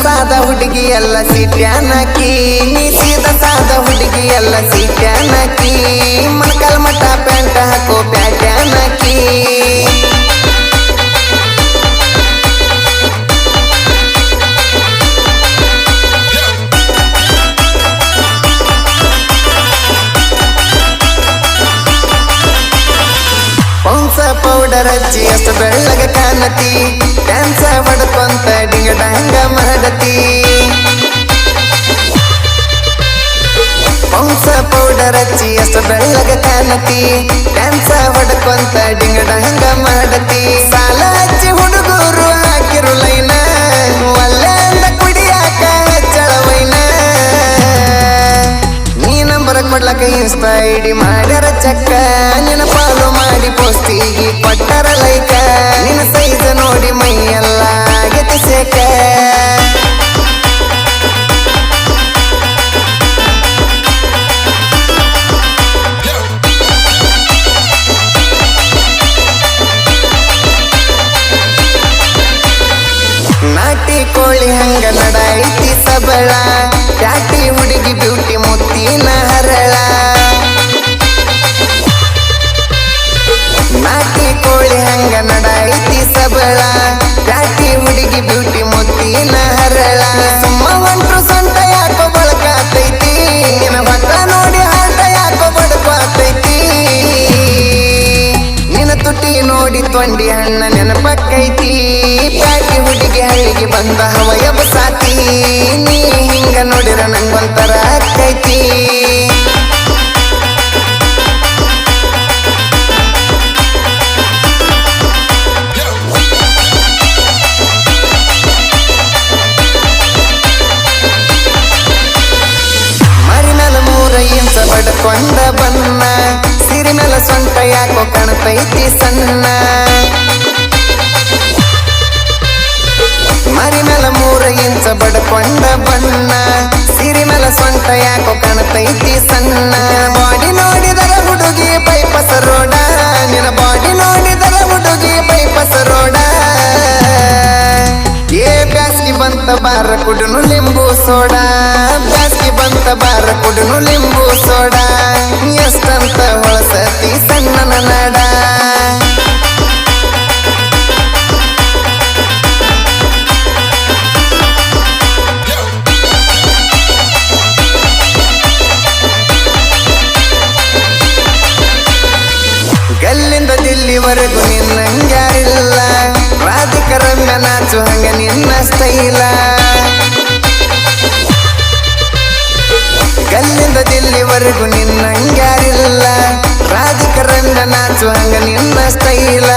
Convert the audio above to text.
ಸಾದ ಹುಡುಗಿ ಎಲ್ಲ ಸಿಟ್ಯಾನಕಿ ನೀ ಸೀದಾ ಸಾದ ಹುಡುಗಿ ಎಲ್ಲ ಸಿಟ್ಯಾನಕಿ ಮಣಕಾಲ್ ಮಠ ಪ್ಯಾಂಟ ಹಾಕೋ ಪ್ಯಾಟ್ಯಾನಕಿ ಪೌಡರ್ ಹಚ್ಚಿ ಅಷ್ಟು ಬೆಳ್ಳಗ ಕಾಣತಿ ಡ್ಯಾನ್ಸ ಹೊಡ್ಕೊಂತ ಡಿಂಗ ಡಂಗ ಮಾಡತಿ ಪೌಡರ್ ಹಚ್ಚಿ ಅಷ್ಟು ಬೆಳ್ಳಗ ಕಾಣತಿ ಡ್ಯಾನ್ಸ ಹೊಡ್ಕೊಂತ ಡಿಂಗ ಡಂಗ ಮಾಡತಿ ಸಾಲ ಹಚ್ಚಿ ಹುಡುಗರು ಹಾಕಿರು ಲೈನ ಒಲ್ಲೆಂದ ಕುಡಿಯಾಕ ಚಳವೈನ ನೀ ನಂಬರ್ ಕೊಡ್ಲಕ ಇನ್ಸ್ಟಾ ಐಡಿ ಮಾಡ್ಯಾರ ಚಕ್ಕ ನಿನ್ನ ಫಾಲೋ ಮಾಡಿ ಪೋಸ್ಟಿಗೆ ಕೊಟ್ಟರ ಲೈಕ ನಿನ್ನ ಸೈಜ್ ನೋಡಿ ಮೈಯೆಲ್ಲ ಆಗೈತಿ ಸೇಕ ನಾಟಿ ಕೋಳಿ ಹಂಗ ನಡೈತಿ ಸಬಳ ಪ್ಯಾಟಿ ಹುಡುಗಿ ಬ್ಯೂಟಿ ಮುತ್ತಿನ ಹರಳ ನಾಟಿ ಕೋಳಿ ಹಂಗ ನಡೈತಿ ಸಬಳ ಪ್ಯಾಟಿ ಹುಡುಗಿ ಬ್ಯೂಟಿ ಮುತ್ತಿನ ಹರಳ ಸುಮ್ಮ ಒಂಟ್ರು ಸೊಂಟ ಯಾಕೋ ಬಳಕಾತೈತಿ ನಿನ್ನ ಭತ್ತ ನೋಡಿ ಹಾಟ ಯಾಕೋ ಬಡ್ಕಾತೈತಿ ನಿನ್ನ ತುಟಿ ನೋಡಿ ತೊಂಡಿ ಹಣ್ಣ ನೆನಪಕ್ಕೈತಿ ಪ್ಯಾಟಿ ಹುಡುಗಿ ಹಳ್ಳಿಗೆ ಬಂದ ಹವಯ ಬಸಾತಿ ನೀ ಹಿಂಗ ನೋಡಿರ ನಂಗೊಂತರ ಅಕ್ಕೈತಿ ಬಡ್ಕೊಂಡ ಬನ್ನ ಸಿರಿ ಮೇಲ ಸೊಂಟ ಯಾಕೋ ಕಾಣ್ತೈತಿ ಸಣ್ಣ ಮರಿ ಮೇಲ 3 ಇಂಚ ಬಡ್ಕೊಂಡ ಬನ್ನ ಸಿರಿ ಮೇಲ ಸೊಂಟ ಯಾಕೋ ಕಾಣ್ತೈತಿ ಸಣ್ಣ ಬಾಡಿ ನೋಡಿದರ ಹುಡುಗಿ ಪೈಪಸ ರೋಡ ನಿನ್ನ ಬಾಡಿ ನೋಡಿದರ ಹುಡುಗಿ ಪೈಪಸ ರೋಡ ಏ ಬ್ಯಾಸ್ಗಿ ಬಂತ ಬಾರ ಕುಡುನು ಲಿಂಬು ಸೋಡಾ ಬ್ಯಾಸ್ಗಿ ಬಂತ ಬಾರ ಕುಡುನು ಲಿಂಬು ಸೋಡಾ ಎಷ್ಟಂತ ಹೊಳಸತಿ ಸಣ್ಣನ ನಡ ಗಲ್ಲಿಂದ ದಿಲ್ಲಿವರೆಗೂ ನಿನ್ನಂಗ್ಯಾರಿಲ್ಲ ರಾಧಿಕ ರಮ್ಯ ನಾಚು ಹಂಗ ನಿನ್ನ ಸ್ಟೈಲ ಗಲ್ಲಿಂದ ದಿಲ್ಲಿವರೆಗೂ ನಿನ್ನಂಗ್ಯಾರಿಲ್ಲ ರಾಧಿಕ ರಮ್ಯ ನಾಚು ಹಂಗ ನಿನ್ನ ಸ್ಟೈಲ